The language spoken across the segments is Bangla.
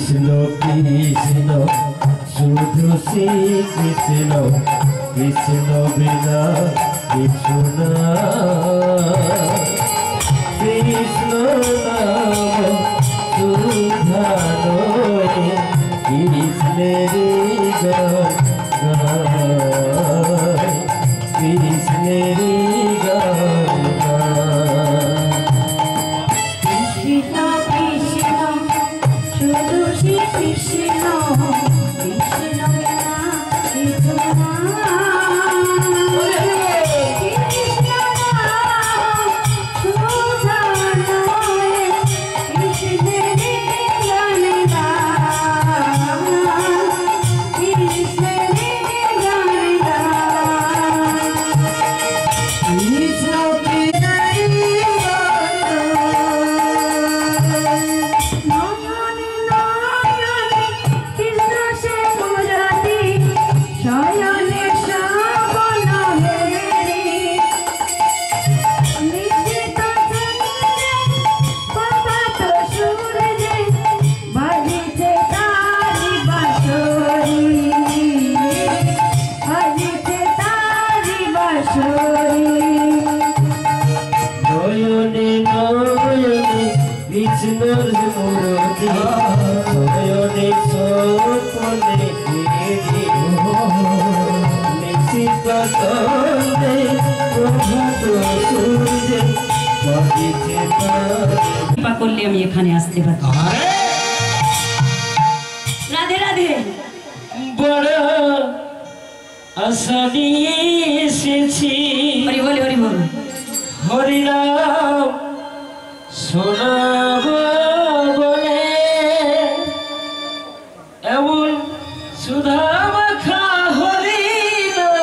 কৃষ্ণ কৃষ্ণ শুধু শ্রী কৃষ্ণ কৃষ্ণ বিনা কিছু না কৃষ্ণ নাম সুধা নয় কৃষ্ণের গান গায় কৃষ্ণের গান গায় কৃষ্ণ কৃষ্ণ শুধু শ্রী কৃষ্ণ কৃষ্ণ বিনা কিছু না কৃষ্ণ নাম সুধা নয় কৃষ্ণের গান গায় কৃষ্ণের গান নয়নে নয়নে কৃষ্ণর মূর্তি নয়নে স্বপনে নিশ্চিত তন্তে প্রভাত সূর্যে বাজিছে কৃপা করলে আমি এখানে আসতে পারি। রাধে রাধে। বড় আশা নিয়ে এসেছি হরি বল হরি বল। হরিনাম শোনাব বলে এমন সুধা মাখা হরিনাম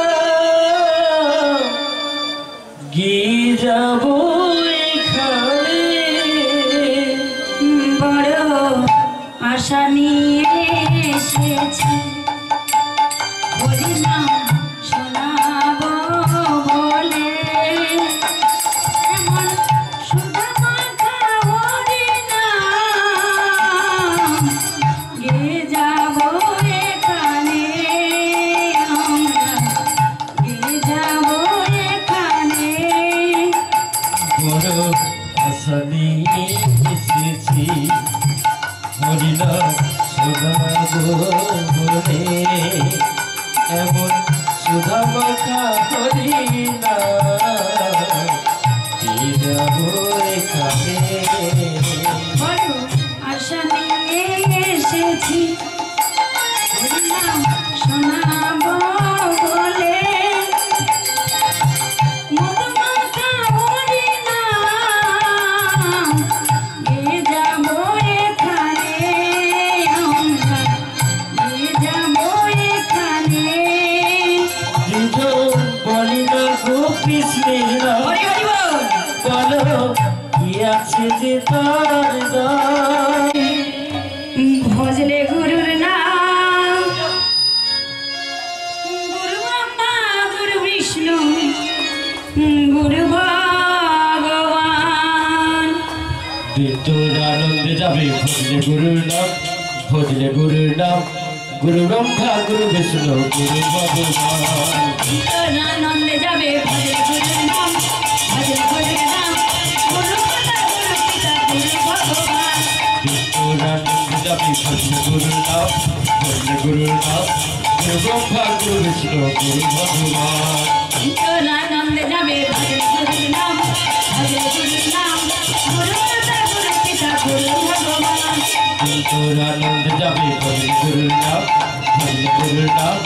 গিয়ে যাব এখানে বড় আশা নিয়ে এসেছি হরিনাম শোনাবো বলে এমন সুধা মাখা হরিনাম গেয়ে যাবো এখানে আমরা গেয়ে যাবো এখানে। বড় আশা নিয়ে এসেছি হরিনাম শোনাব বলে এমন সুধা মাখা হরিনাম গিয়ে যাব এখানে বড় আশা নিয়ে এসেছি হরিনাম শোনাবো বলে মধুমাখা হরিনাম গেয়ে যাবো এখানে আমরা গেয়ে যাবো এখানে। দুজন বলি না গো কৃষ্ণের নাম হরি হরি বল। বলো কি আছে যে তার দাম ভজলে গুরুর নাম গুরু ব্রহ্মা গুরু বিষ্ণু গুরু ভগবান। তোর আনন্দে যাবে ভজলে গুরুর নাম ভজলে গুরুর নাম গুরু ব্রহ্মা গুরু বিষ্ণু গুরু ভগবান তোর আনন্দে যাবে ভজলে গুরুর নাম ভজলে গুরুর নাম গুরু মাতা গুরু পিতা গুরু ভগবান। তোর আনন্দে যাবে ভজলে গুরুর নাম ভজলে গুরুর নাম গুরু ব্রহ্মা গুরু বিষ্ণু গুরু ভগবান তোর আনন্দে যাবে ভজলে গুরুর নাম ভজলে গুরুর নাম গুরু মাতা গুরু পিতা গুরু ভগবান। তোর আনন্দে যাবে ভজলে গুরুর নাম ভজলে গুরুর নাম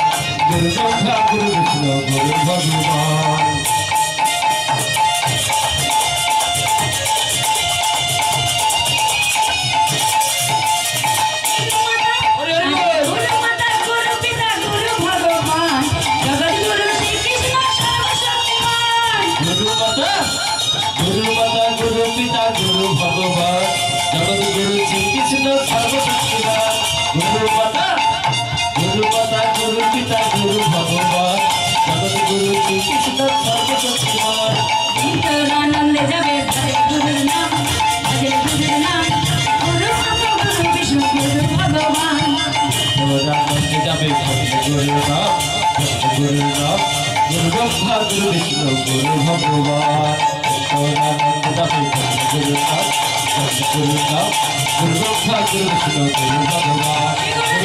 গুরু ব্রহ্মা গুরু বিষ্ণু গুরু ভগবান গুরু মাতা গুরু পিতা গুরু ভগবান জগৎ গুরু শ্রীকৃষ্ণ সর্বশক্তিমান। গুরু মাতা গুরু পিতা গুরু ভগবান জগৎ গুরু শ্রীকৃষ্ণ সর্বশক্তিমান গুরু মাতা গুরু পিতা গুরু ভগবান জগৎ গুরু শ্রীকৃষ্ণ ব্রহ্মা গুরু বিষ্ণু গুরু ভগবান গৌরানন্দ যাবে গুরু নাম গুরু নাম গুরু ব্রহ্মা গুরু বিষ্ণু গুরু ভগবান গুরু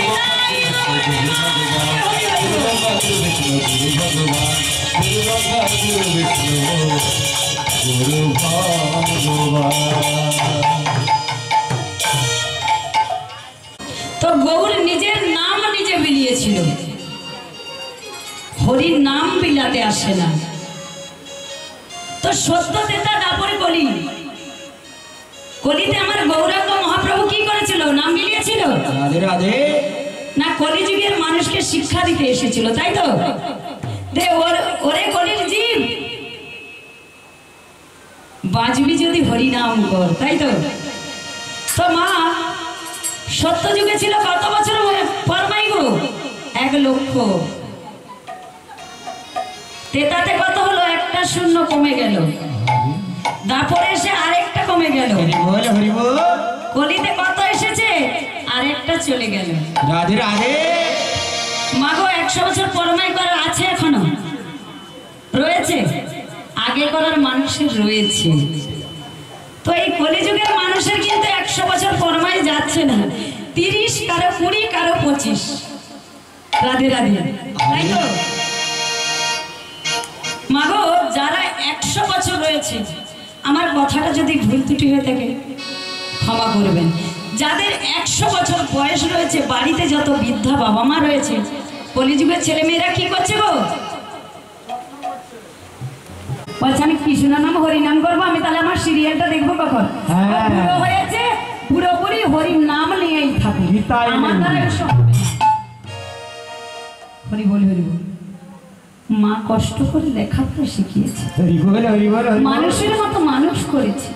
ব্রহ্মা গুরু বিষ্ণু গুরু ভগবান গুরু ব্রহ্মা গুরু বিষ্ণু গুরু ভগবান। তো গৌর নিজের নাম নিজে বিলিয়েছিল, হরির নাম বিলাতে আসে না। তো সত্য তেতা দাপরে কলি, কলিতে আমার গৌরাঙ্গ মহাপ্রভু কি করেছিল? নাম বিলিয়েছিল। রাধে রাধে। না কলিযুগের মানুষকে শিক্ষা দিতে এসেছিল, তাই তো? ওরে কলির জীব, বাজবি যদি হরি নাম কর, তাই তো? তো মা সত্য যুগে ছিল কত বছর ফরমাই গো? 1 লক্ষ। তেতাতে কত হলো? একটা শূন্য কমে গেল, তারপরে এসে আরেকটা কমে গেল। কলিতে কত এসেছে? আরেকটা চলে গেল। রাধে রাধে। মাগো 100 বছর ফরমাই করার আছে, এখনো রয়েছে, আগে করার মানুষের রয়েছে। তো এই কলিযুগের মানুষের কিন্তু 100 বছর ফরমাই যাচ্ছে না, 30, কারো 20, কারো 25। রাধে রাধে, তাই তো? মাগো যারা 100 বছর রয়েছে, আমার কথাটা যদি ভুল ত্রুটি হয়ে থাকে ক্ষমা করবেন। যাদের 100 বছর বয়স রয়েছে, বাড়িতে যত বৃদ্ধা বাবা মা রয়েছে, কলিযুগের ছেলেমেয়েরা কি করছে গো? বলছে আমি কৃষ্ণ নাম হরি নাম করবো, আমি তাহলে আমার সিরিয়ালটা দেখবো কখন? বুড়ো হয়েছে, পুরোপুরি হরি নাম নিয়েই থাকে। আমার দ্বারা এসব হবে না। হরি বল হরি বল। মা কষ্ট করে লেখাপড়া শিখিয়েছে, মানুষের মতো মানুষ করেছে।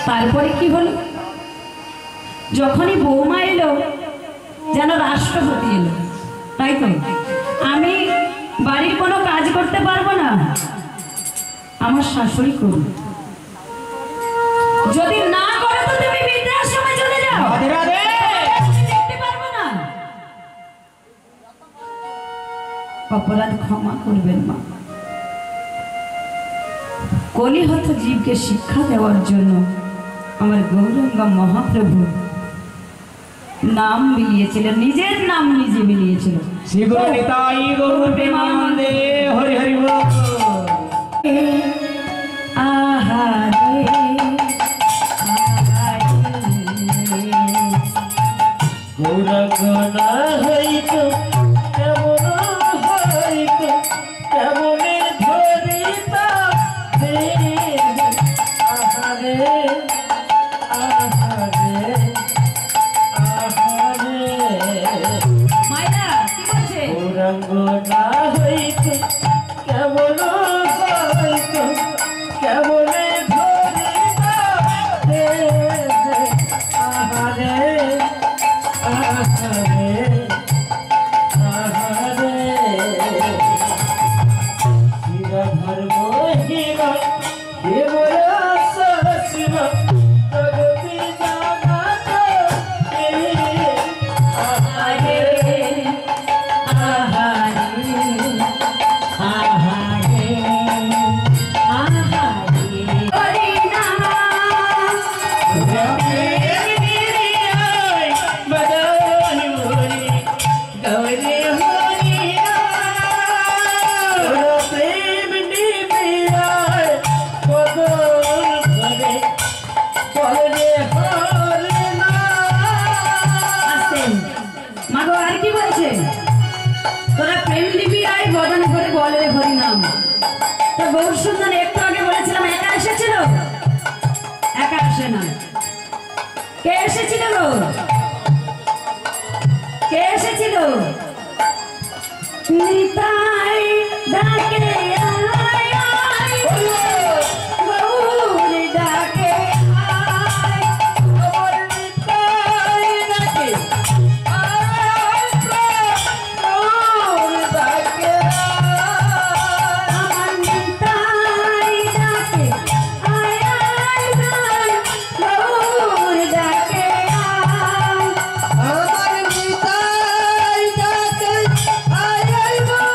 তারপরে কি হলো? যখনই বৌমা এলো যেন রাষ্ট্রপতি এলো, তাই তো? আমি বাড়ির কোনো কাজ করতে পারবো না, আমার শাশুড়ি করুন। যদি না করো তো তুমি বৃদ্ধাশ্রমে চলে যাও, দেখতে পারবো না। অপরাধ ক্ষমা করবেন মা। কলিহত জীবকে শিক্ষা দেওয়ার জন্য আমার গৌরাঙ্গ মহাপ্রভু নাম মিলিয়েছিলেন, নিজের নাম নিজে মিলিয়েছিল। হরি হরি বল। আহারে গৌরাঙ্গ না হইতো কেমন হইতো, কেমনে ধরিতা আহারে আহারে আহারে। মাইরা কি বলছে? গৌরাঙ্গ না হইতো কেমন হইতো, কেমনে ধরিতা আহারে আহারে আহারে। শিবা ধর্ম শিবা দেবরা শিবা জগতি জগত আহারে আহারে আহারে আহারে হরি নাম মাগো আর কি বলছে? তোরা প্রেম দিবি আয় বদন করে বলে রে হরি নাম। তো গৌর সুন্দর একটু আগে বলেছিলাম একা এসেছিল, একা আসে না। কে এসেছিল গো? কে এসেছিল? নিতাই ডাকে আয় আয়, গৌর ডাকে আয়, গৌর নিতাই ডাকে আয়, গৌর ডাকে আয়, আমার নিতাই ডাকে আয় আয়, গৌর ডাকে আয়, আমার নিতাই ডাকে আয় আয়, গৌর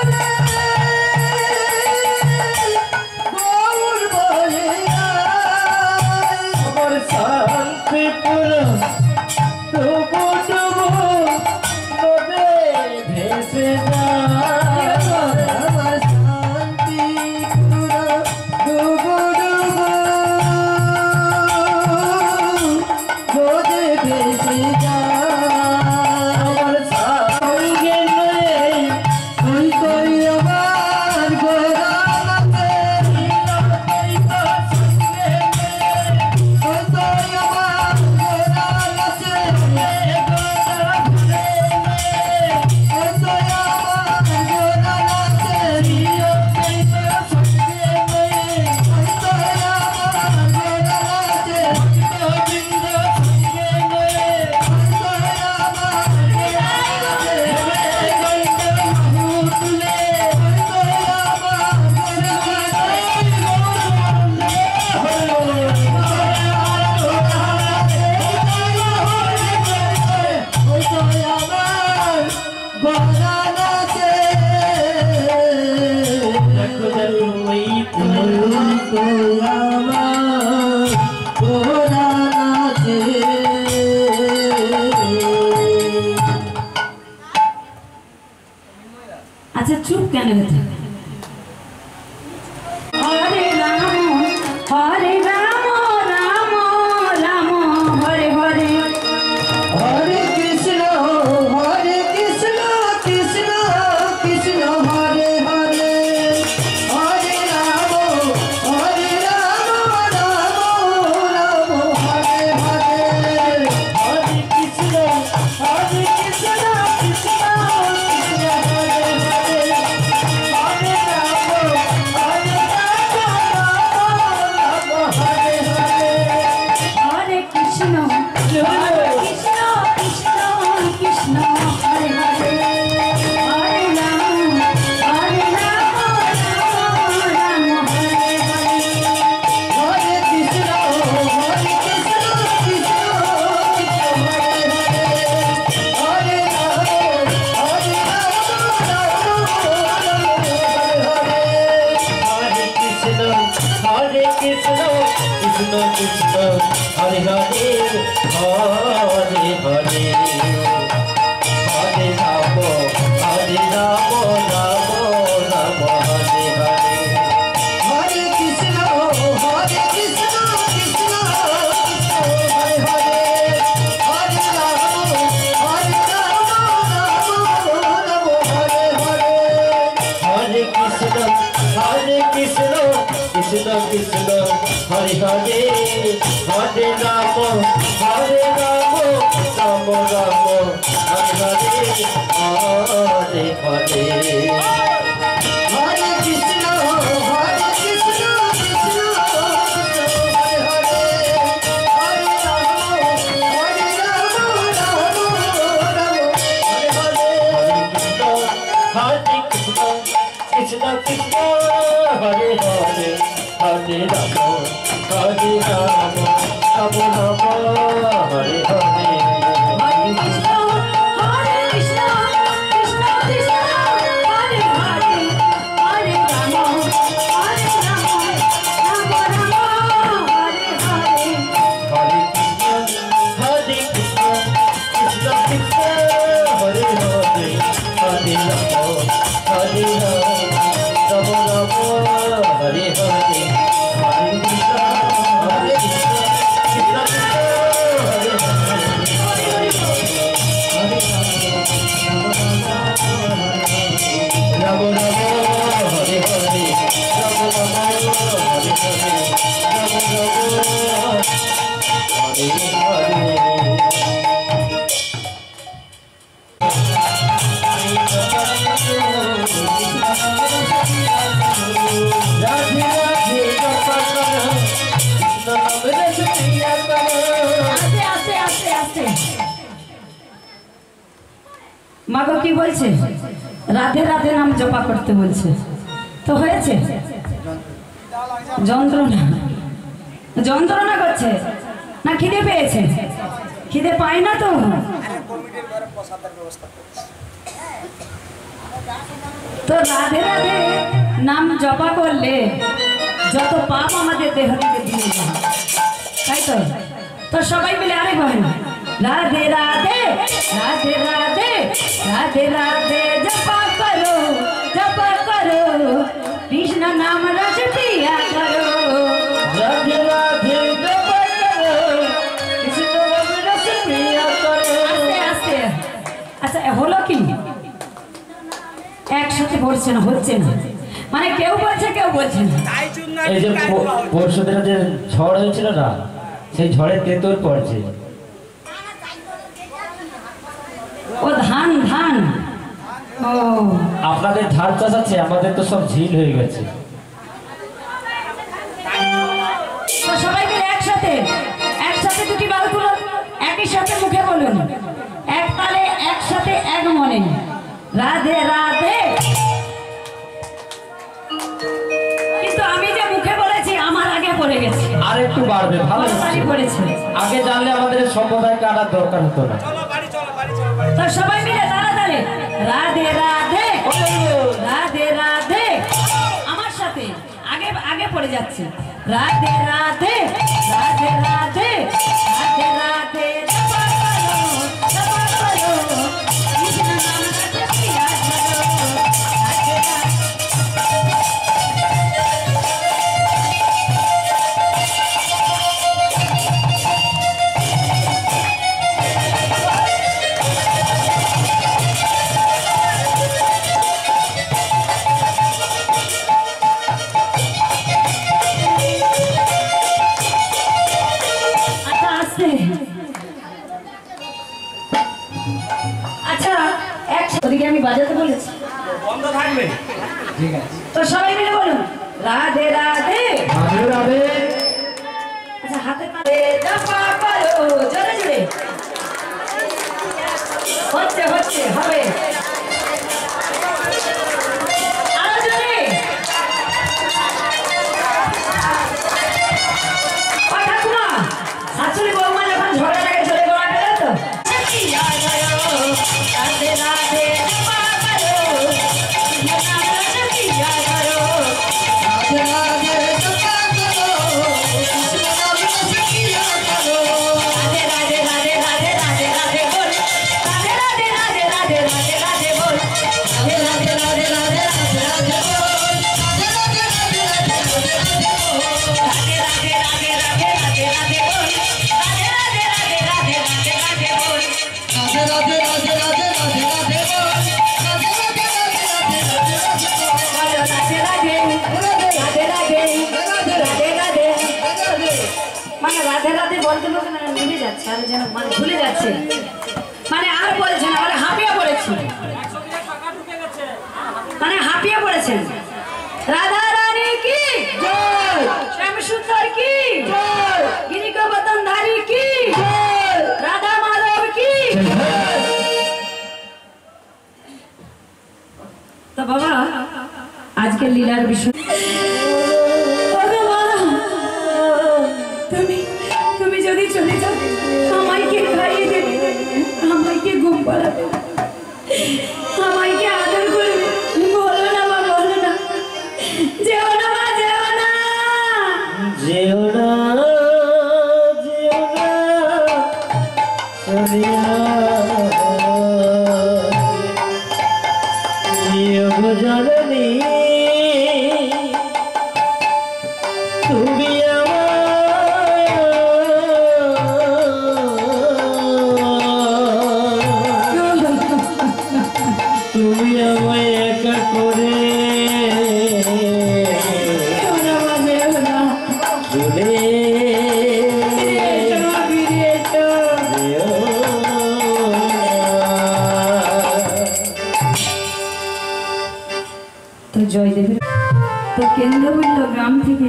কেন হতো? হরে রাম রাম রাম হরে হরে, হরে কৃষ্ণ কৃষ্ণ কৃষ্ণ হরে হরে, হরে রাম রাম রাম হরে হরে, হরে কৃষ্ণ কৃষ্ণ কৃষ্ণ হরে হরে, হরে রাম হরে হরে, হরে কৃষ্ণ কৃষ্ণ কৃষ্ণ হরে হরে, হরে রাম রাম হরে হরে, হরে কৃষ্ণ কৃষ্ণ কৃষ্ণ হরে হরে, হরে রাম হরে কৃষ্ণ কৃষ্ণ কৃষ্ণ কৃষ্ণ হরে হরে, হরে হরে, হরে রাম রাম রাম হরে হরে, হরে কৃষ্ণ কৃষ্ণ কৃষ্ণ হরে হরে, হরে রাম রাম হরে হরে, হরে কৃষ্ণ কৃষ্ণ কৃষ্ণ কৃষ্ণ হরে হরে, হরে রাম রাম রাম রাম হরে হরে, হরে হরে, হরে কৃষ্ণ কৃষ্ণ কৃষ্ণ হরে হরে, হরে রাম রাম হরে হরে, হরে কৃষ্ণ কৃষ্ণ কৃষ্ণ হরে হরে, হরে রাম রাম রাম হরে হরে, হরে কৃষ্ণ কৃষ্ণ কৃষ্ণ হরে হরে, হরে রাম রাম হরে হরে, হরে কৃষ্ণ কৃষ্ণ কৃষ্ণ হরে হরে, হরে রাম রাম হরে হরে, হরে কৃষ্ণ কৃষ্ণ কৃষ্ণ হরে রাম রাম হরে হরে, রাম রাম হরে হরে, রাম রাম হরে রাধে রাধে কৃষ্ণ নাম রস প্রিয়া আস্তে আস্তে আস্তে আস্তে। মাগো কি বলছে? রাধে রাধে নাম জপা করতে বলছে, তো হয়েছে? যন্ত্রণা যন্ত্রণা করছে না খিদে পেয়েছে? খিদে পায় না তো। তো রাধে রাধে নাম জপা করলে যত পাপ আমাদের দেহ থেকে দিয়ে যায়, তাই তো? তো সবাই মিলে আরে বলেন রাধে রাধে রাধে রাধে রাধে রাধে জপা করো কৃষ্ণ নাম রস পিয়া করো, রাধে রাধে জপা করো, কৃষ্ণ নাম রস প্রিয়া করো। আস্তে আস্তে। আচ্ছা হলো কি? একসাথে পড়ছে না, হচ্ছে না, মানে কেউ বলছে কেউ বলছে না। এই যে পরশু দিনে যে ঝড় হয়েছিল না, সেই ঝড়ে তেঁতুল পড়ছে। ও ধান ধান, ও আপনাদের ধান চাষ আছে, আমাদের তো সব ঝিল হয়ে গেছে। তো সবাই মিলে একসাথে একসাথে দুটি বাল তুলুন, একই সাথে মুখে বলুন, এক তালে একসাথে এক মনে রাধে রাধে। কিন্তু আমি যে মুখে বলেছি আমার আগে পড়ে গেছে, আর একটু বাড়বে, ভালো তালি পড়েছে। আগে জানলে আমাদের সম্প্রদায়কে আনার দরকার হতো না। তো সবাই মিলে তাড়াতাড়ি রাধে রাধে রাধে রাধে আমার সাথে আগে আগে পড়ে যাচ্ছে। রাধে রাধে রাধে রাধে রাধে রাধে জপা করো কৃষ্ণ নাম রস পিয়া করো, রাধে রাধে আচ্ছা ওদিকে আমি বাজাতে বলেছি বন্ধ থাকবে, ঠিক আছে। তো সবাই মিলে বলুন রাধে রাধে রাধে রাধে। আচ্ছা হাতে পাতে জপা করো জোরে জোরে হচ্ছে হচ্ছে হবে আরো জোরে ঠাকুমা শাশুড়ি বৌমা যখন ঝগড়া লাগে চলে যাওয়া গেল তো রাধে রাধে জপা করো মানে রাধে রাধে বলতে বলতে মানে মিলে যাচ্ছে আর যেন মানে ভুলে যাচ্ছে মানে আর বলছেন মানে হাঁপিয়ে পড়েছে মানে হাঁপিয়ে পড়েছেন রাধা রানী কি জয় শ্যাম সুন্দর কি জয় গিরি গোবর্ধন ধারী কি জয় রাধা মাধব কি তো বাবা আজকে লীলার বিষয় তুমি যদি চলে যাও আমাকে খাইয়ে দেবে আমাকে ঘুম পাড়াবে আমাকে আদর করবে বলো না মা বলো না যেও না মা যেও না যেও না যেও না সোনিয়া যোগ জননী তুমি তুমি আমায় একা করে চলে তো জয়দেবের তো কেন্দ্রবিন্দু গ্রাম থেকে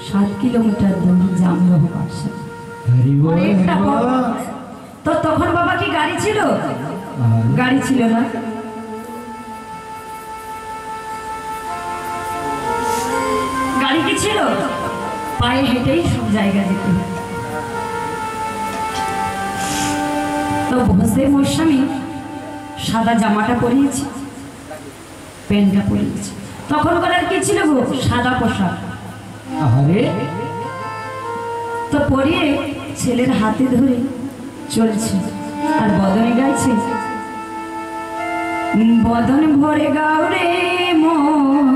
7 কিলোমিটার দূরে জামলহ পাঠশালা অনেকটা পথ। তো তখন বাবা কি গাড়ি ছিল গাড়ি ছিল না গাড়ি কি ছিল পায়ে হেঁটেই সব জায়গা যেতে হতো। তো ভোজের মৌসুমে সাদা জামাটা পরিয়েছি প্যান্টটা পরিয়েছি তখনকার আর কি ছিল গো সাদা পোশাক আরে তো পরিয়ে ছেলের হাতে ধরে চলছে আর বদনে গাইছে বদন ভরে গাও রে মন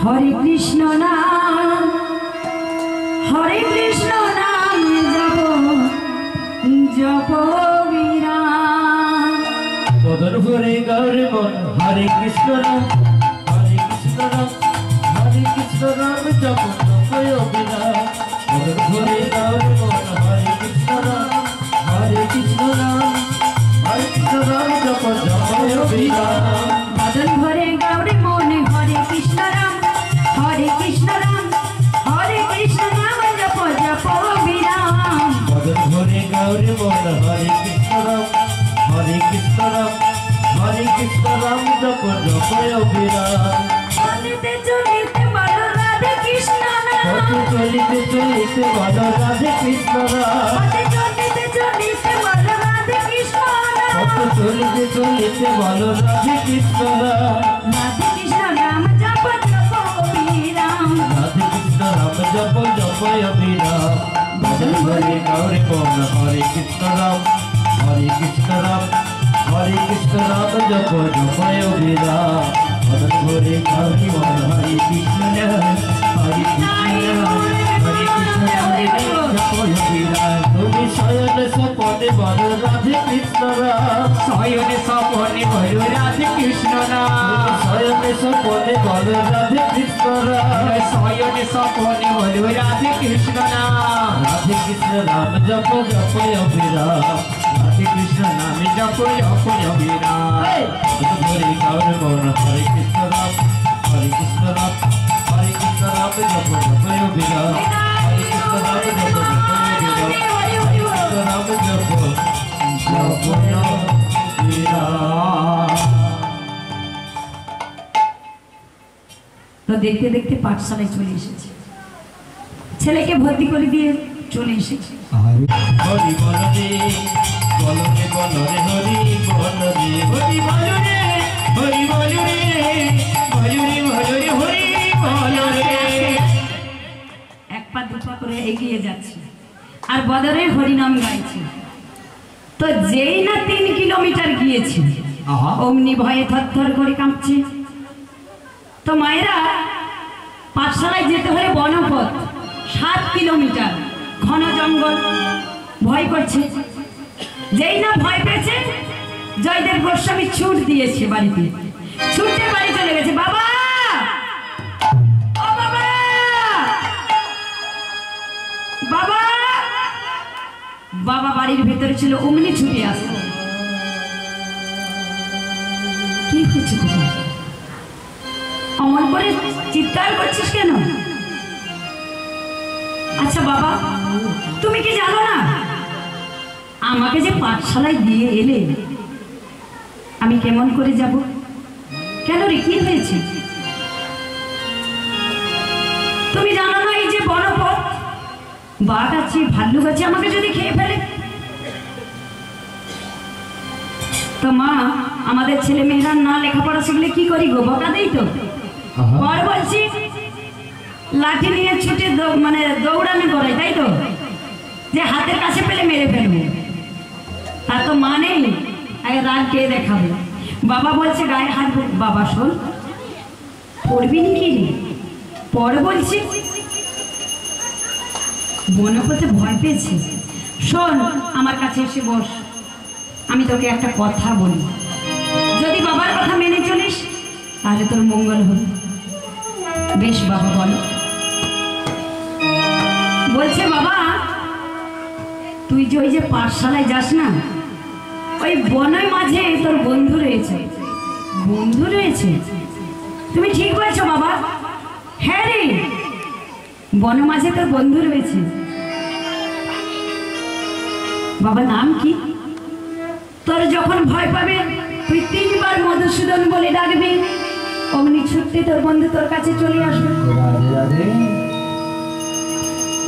হরে কৃষ্ণ নাম হরে কৃষ্ণ নাম জপ জপ বিরাম বদন ভরে গৌরে মন হরে কৃষ্ণ রাম হরে কৃষ্ণ রাম হরে কৃষ্ণ রাম জপ জপয় অবিরাম বদন ভরে গৌরে মন হরে কৃষ্ণ রাম হরে কৃষ্ণ রাম হরে কৃষ্ণ রাম জপ জপয় অবিরাম বদন ভরে গৌরে মনে হরে কৃষ্ণ রাম হরে কৃষ্ণ রাম হরে কৃষ্ণ নাম জপ জপ বিরাম বদন ভরে গৌরে মন হরে কৃষ্ণ রাম হরে কৃষ্ণ রাম হরে কৃষ্ণ রাম জপ জপয় অবিরাম চলিতে চলিতে বল রাধে কৃষ্ণ নাম কত চলিতে চলিতে বল রাধে কৃষ্ণ রাম চলিতে চলিতে বল রাধে কৃষ্ণ নাম কত চলিতে চলিতে বল রাধে কৃষ্ণ রাম রাধে কৃষ্ণ নাম জপ জপ বিরাম রাধে কৃষ্ণ রাম জপ জপয় অবিরাম ভজন ভরে গৌরে মন হরে কৃষ্ণ রাম হরে কৃষ্ণ রাম হরে কৃষ্ণ রাম জপ জপয় অবিরাম ভজন ভরে গৌরে মন হরে কৃষ্ণ রাম হরে কৃষ্ণ রাম হরে কৃষ্ণ হরে জপয় অবিরাম তুমি শয়ন সপনে বল রাধে কৃষ্ণ রাম শয়নে স্বপনে বল রাধে কৃষ্ণ নাম শয়নে সপনে বল রাধে কৃষ্ণ রাম শয়নে স্বপনে বল রাধে কৃষ্ণ নাম রাধে কৃষ্ণ রাম জপ জপয় অবিরাম রাধে কৃষ্ণ নামে জপ জপ জবিরা হরে কাউর গৌর হরে কৃষ্ণ রাম হরে কৃষ্ণ রাম হরে কৃষ্ণ রাম জপ জপ বিরা হরে কৃষ্ণ রাম জপ জপ বিরা হরে কৃষ্ণ রাম জপ জপ বিরা। তো দেখতে দেখতে পাঠশালায় চলে এসেছে, ছেলেকে ভর্তি করে দিয়ে চলে এসেছে। হরি বল রে বল রে বল রে হরি বল রে হরি বল রে হরি বল রে হরি বল রে হরি বল রে। এক পা দু পা করে এগিয়ে যাচ্ছে আর বদরে হরিনাম গাইছে। তো যেই না 3 কিলোমিটার গিয়েছে অমনি ভয়ে থরথর করে কাঁপছে। তো মায়েরা পাঠশালায় যেতে হলে বনপথ 7 কিলোমিটার, ঘন জঙ্গল, ভয় করছে। যেই না ভয় পেয়েছে জয়দেব গোস্বামী ছুট দিয়েছে বাড়িতে, ছুটে বাড়ি চলে গেছে। বাবা ও বাবা বাবা, বাবা বাড়ির ভেতরে ছিল, অমনি ছুটে আসলো। কি হয়েছে বাবা, অমন করে চিৎকার করছিস কেন? আচ্ছা বাবা, তুমি কি জানো না আমাকে যে পাঠশালায় দিয়ে এলে আমি কেমন করে যাব? কেন রে, কি হয়েছে? তুমি জানো না এই যে বনপথ, বাঘ আছে, ভাল্লুক আছে, আমাকে যদি খেয়ে ফেলে? তো মা, আমাদের ছেলে মেয়েরা না লেখাপড়া শিখলে কি করি গো, বকা দেই তো। পর বলছি লাঠি নিয়ে ছুটে মানে দৌড়ানো করাই, তাই তো, যে হাতের কাছে পেলে মেরে ফেলবে। তার তো মা নেই, আগে রাগ কে দেখাবে। বাবা বলছে গায়ে হাত, বাবা শোন, পড়বি নাকি? পর বলছি, বনপথে ভয় পেয়েছি। শোন, আমার কাছে এসে বস, আমি তোকে একটা কথা বলি। যদি বাবার কথা মেনে চলিস তাহলে তোর মঙ্গল হবে। বেশ বাবা, বলো। বলছে বাবা, তুই যে ওই যে পাঠশালায় যাস না, ওই বনের মাঝে তোর বন্ধু রয়েছে। বন্ধু রয়েছে? তুমি ঠিক বলছো বাবা। হ্যাঁ রে, বনের মাঝে তোর বন্ধু রয়েছে। বাবা নাম কি? তোর যখন ভয় পাবে তুই 3 বার মধুসূদন বলে ডাকবি, অমনি ছুটতে তোর বন্ধু তোর কাছে চলে আসবে। রাধে রাধে।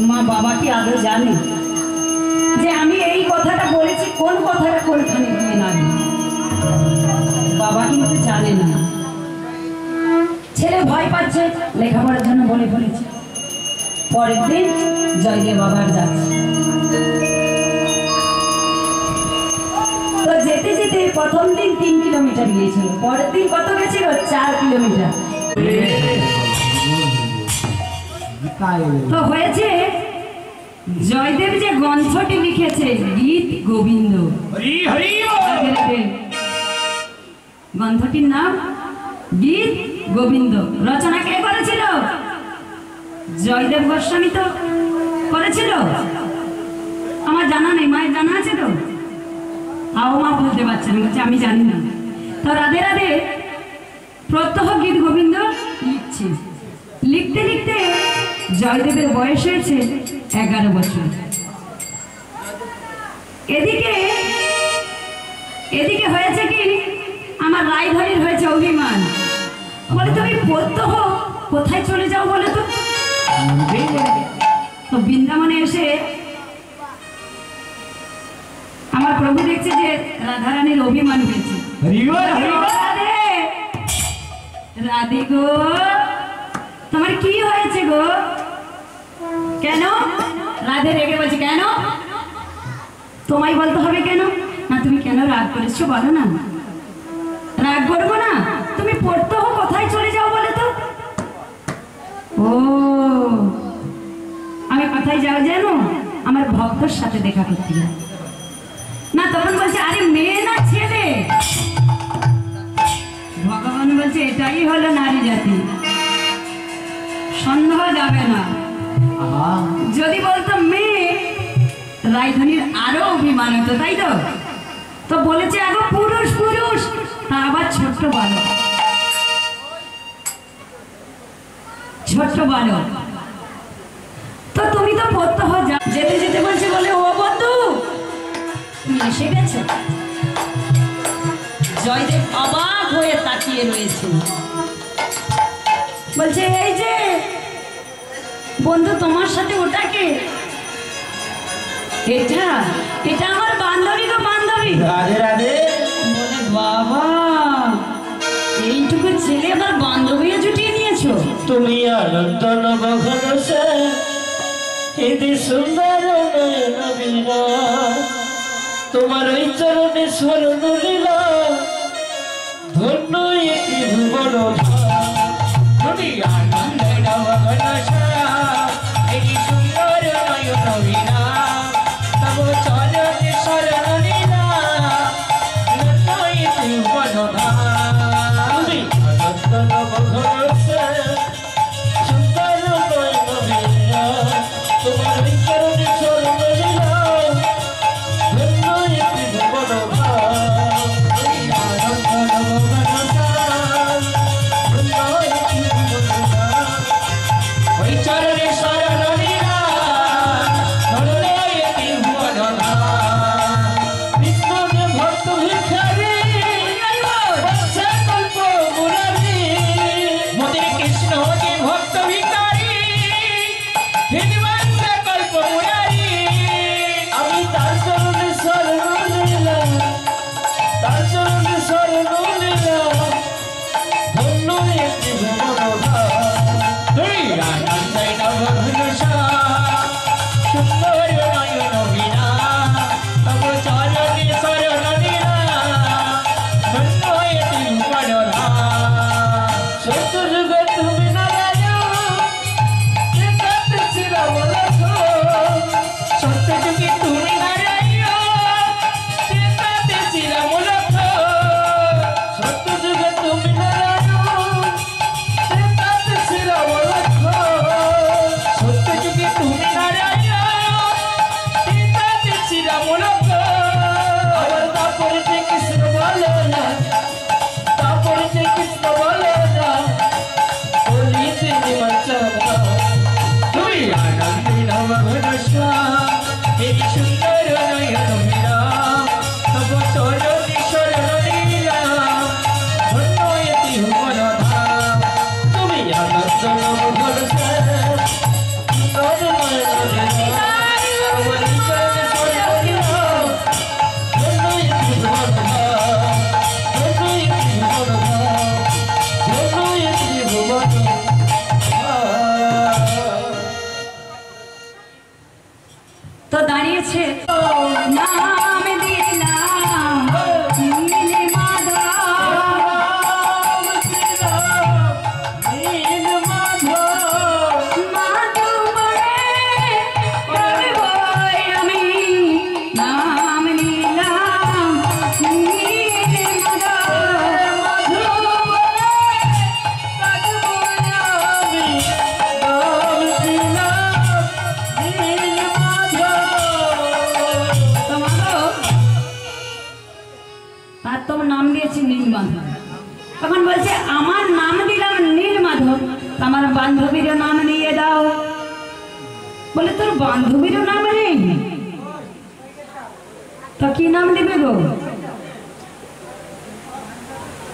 মা, বাবা কি আদৌ জানে যে আমি এই কথাটা বলেছি কোন কথাটা কোনখানে গিয়ে না? বাবা কিন্তু জানে না। ছেলে ভয় পাচ্ছে, লেখাপড়ার জন্য বলে ফেলেছে। পরের দিন জয়দেব বাবার যাচ্ছে। তো যেতে যেতে প্রথম দিন 3 কিলোমিটার গিয়েছিল, পরের দিন কত গেছিল? 4 কিলোমিটার। তো হয়েছে, জয়দেব যে গ্রন্থটি লিখেছে গীত গোবিন্দ, হরি হরি গ্রন্থটির নাম গীত গোবিন্দ। রচনা কে করেছিল? জয়দেব গোস্বামী তো করেছিল। আমার জানা নেই, মায়ের জানা আছে তো? আও মা বলতে পারছেন, বলছে আমি জানি না। তো রাধে রাধে প্রত্যহ গীত গোবিন্দ লিখছে। লিখতে লিখতে জয়দেবের বয়স হয়েছে 11 বছর। এদিকে এদিকে হয়েছে কি, আমার রায়ধনীর হয়েছে অভিমান। বলে তুমি প্রত্যহ কোথায় চলে যাও বলে তো? তো বৃন্দাবনে এসে আমার প্রভু দেখছে যে রাধারানীর অভিমান হয়েছে। রাধে রাধে গো, তোমার কি হয়েছে গো? কেন? রাধে রেগে বলছে, কেন? তোমায় বলতে হবে কেন? না তুমি কেন রাগ করেছো বলো না। রাগ করবো না, তুমি পড়তে হো কোথায় চলে যাও বলে তো? ও, আমি কোথায় যাও জানো? আমার ভক্তর সাথে দেখা করতে যাও। না তখন বলছে আরে মেয়ে না ছেলে। ভগবান বলছে এটাই হলো নারী জাতি, সন্দেহ যাবে না। যদি বলতো মেয়ে, রায়ধনীর আরো অভিমান হতো, তাই তো? বলেছে আগো পুরুষ পুরুষ, তা আবার ছোট্ট বালক, ছোট্ট বালক। তো তুমি তো প্রত্যহ যেতে যেতে বলছে বলে ও বন্ধু তুমি এসে গেছো। জয়দেব অবাক হয়ে তাকিয়ে রয়েছে, বলছে এই যে বন্ধু তোমার সাথে ওটাকে, এটা এটা আমার বান্ধবী গো বান্ধবী। রাধে রাধে। বলে বাবা এইটুকু ছেলে আবার বান্ধবীও জুটিয়ে নিয়েছো। তুমি আনন্দ নবঘনসে হৃদি সুন্দর নয়ন বীণা, তোমার ওই চরণে স্মরণ লীলা, ধন্য এটি ভুবন। তুমি আনন্দ নবঘনসে হৃদি সুন্দর নয়ন বীণা, তব চরণে স্মরণ লীলা, ধন্য এটি ভুবন। তুমি আনন্দ নবঘনসে সুন্দর নয়ন বীণা, তোমার ওই চরণে স্মরণ লীলা, ধন্য এটি ভুবন। ওই চরণে স্মরণ লীলা, ধন্য এটি ভুবন। বিষ্ণুকে ভক্ত ভিখারি, বৎসে কল্প মুরারি, মোদের কৃষ্ণ যে ভক্ত ভিখারি, হৃদবংশে কল্প মুরারি। আমি তার চরণে স্মরণ লীলা, তার চরণে স্মরণ লীলা, ধন্য এটি ভুবন। তুই আনন্দে নবঘনসা সুন্দর নয়ন বীণা, তব চরণে স্মরণ লীলা, ধন্য এটি ভুবন। সত্যযুগে তুমি নারায়ণ, ত্রেতাতে শ্রীরামনাথ। সত্যযুগে তুমি নারায়ণ, ত্রেতাতে শ্রীরামনাথ। সত্যযুগে তুমি নারায়ণ, ত্রেতাতে শ্রীরামনাথ। সত্যযুগে তুমি নারায়ণ, ত্রেতাতে শ্রীরামনাথ। আবার তারপরে যে কৃষ্ণ বলে না, তারপরে যে কৃষ্ণ বলে না, বলি তিনি মঞ্চনা। তুমি আনন্দে নবঘনসা এই সুন্দর নয়ন বীণা, তব চরণে স্মরণ লীলা, ধন্য এটি ভুবন। তুমি আনন্দ নবঘনসা সুন্দর নয়ন বীণা, তব চরণে স্মরণ লীলা, ধন্য এটি ভুবন। ধন্য এটি ভুবন, ধন্য এটি ভুবন। তো দাঁড়িয়েছে নাম দিলাম নীল মাধব, মাধব বলে আমি নাম নিলাম নীল মাধব, আর তোমার নাম দিয়েছি নীল মাধব। তখন বলছে আমার নাম দিলাম নীল মাধব, আমার বান্ধবীর নাম নিয়ে দাও। বলে তোর বান্ধবীর নাম নেই, তো কি নাম দিবে গো?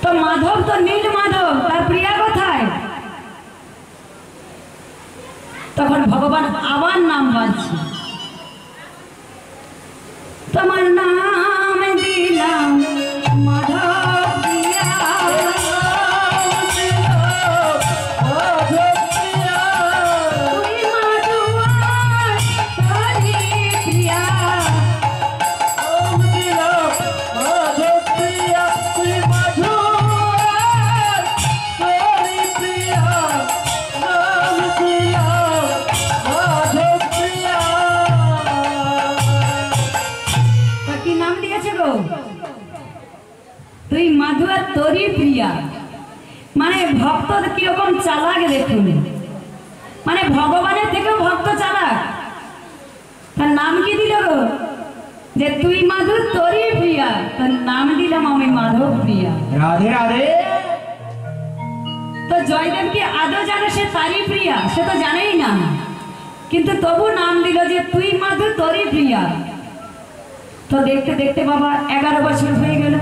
তো মাধব তো নীল মাধব, তার প্রিয়া কোথায়? তখন ভগবান আবার নাম বলছে, তোমার নাম দিলাম মাধব প্রিয়া, তুই মাধুয়ার হরি প্রিয়া। তা কি নাম দিয়েছে গো? তুই মাধুয়ার তোরই প্রিয়া। মানে ভক্ত কিরকম চালাক দেখুন, মানে ভগবানের থেকেও ভক্ত চালাক। তার নাম কি দিল গো? যে তুই মাধু তোরই প্রিয়া, তোর নাম দিলাম আমি মাধব প্রিয়া। রাধে রাধে। তো জয়দেব কি আদৌ জানে সে তারই প্রিয়া? সে তো জানেই না, কিন্তু তবু নাম দিল যে তুই মাধু তোরই প্রিয়া। তো দেখতে দেখতে বাবা 11 বছর হয়ে গেল।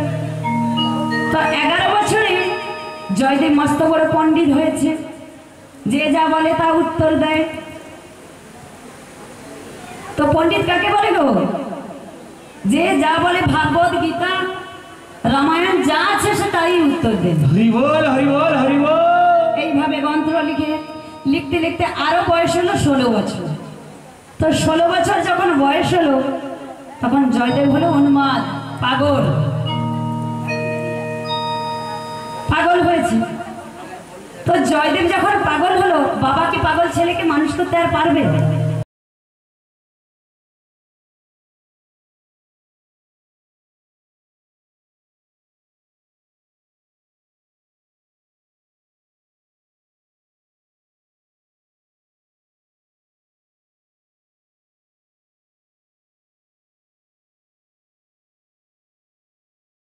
তো 11 বছরে জয়দেব মস্ত বড় পণ্ডিত হয়েছে, যে যা বলে তা উত্তর দেয়। তো পণ্ডিত কাকে বলে গো? যে যা বলে ভাগবত গীতা রামায়ণ যা আছে সে তাই উত্তর দেন। হরি বল হরি বল হরি বল। এইভাবে গ্রন্থ লিখে লিখতে লিখতে আরো বয়স হলো 16 বছর। তো 16 বছর যখন বয়স হলো তখন জয়দেব হলো উন্মাদ, পাগল হয়েছে। তো জয়দেব যখন পাগল হলো, বাবা কি পাগল ছেলেকে মানুষ করতে আর পারবে?